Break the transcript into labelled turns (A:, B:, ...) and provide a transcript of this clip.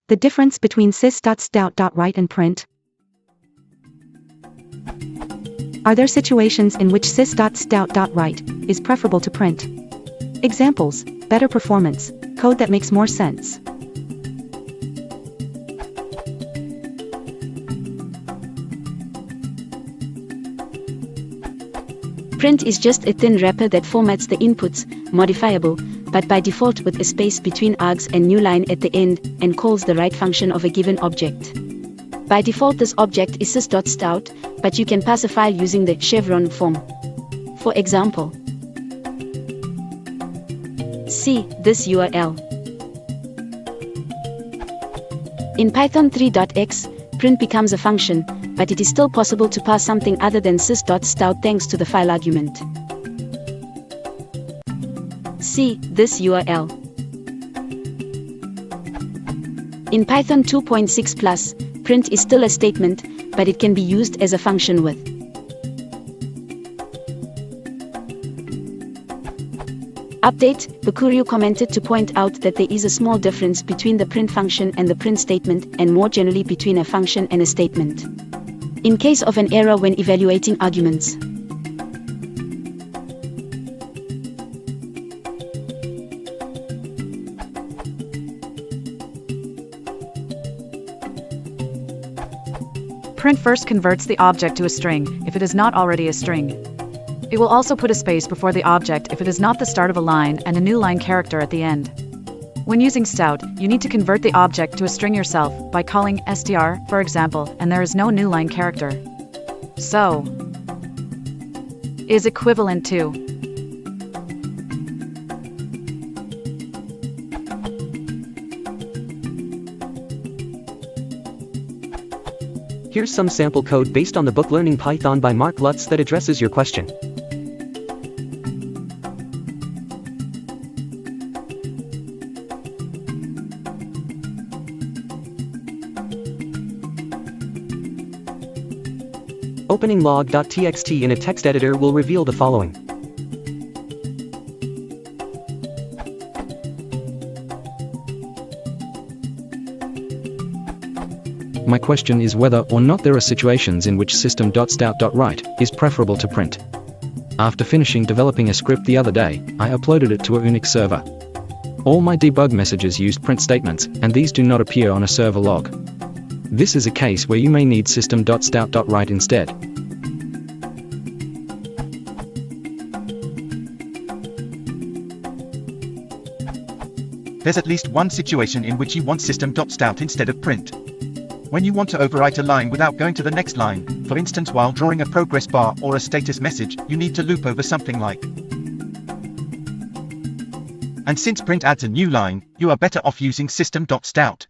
A: The difference between Sys.Stdout.Write and print. Are there situations in which Sys.Stdout.Write is preferable to print? Examples: better performance, code that makes more sense.
B: Print is just a thin wrapper that formats the inputs, modifiable, but by default with a space between args and new line at the end, and calls the write function of a given object. By default this object is Sys.Stout, but you can pass a file using the chevron form. For example, see this URL. In Python 3.x, print becomes a function, but it is still possible to pass something other than Sys.Stout thanks to the file argument. See this URL. In Python 2.6 plus, print is still a statement, but it can be used as a function with. Update: Bukurio commented to point out that there is a small difference between the print function and the print statement, and more generally between a function and a statement. In case of an error when evaluating arguments.
C: Print first converts the object to a string, if it is not already a string. It will also put a space before the object if it is not the start of a line and a new line character at the end. When using Stout, you need to convert the object to a string yourself by calling str, for example, and there is no new line character. So, is equivalent to.
D: Here's some sample code based on the book Learning Python by Mark Lutz that addresses your question. Opening log.txt in a text editor will reveal the following.
E: My question is whether or not there are situations in which System.Stdout.Write is preferable to print. After finishing developing a script the other day, I uploaded it to a Unix server. All my debug messages used print statements, and these do not appear on a server log. This is a case where you may need System.Stdout.Write instead.
F: There's at least one situation in which you want System.Stout instead of print. When you want to overwrite a line without going to the next line, for instance while drawing a progress bar or a status message, you need to loop over something like. And since print adds a new line, you are better off using System.Stout.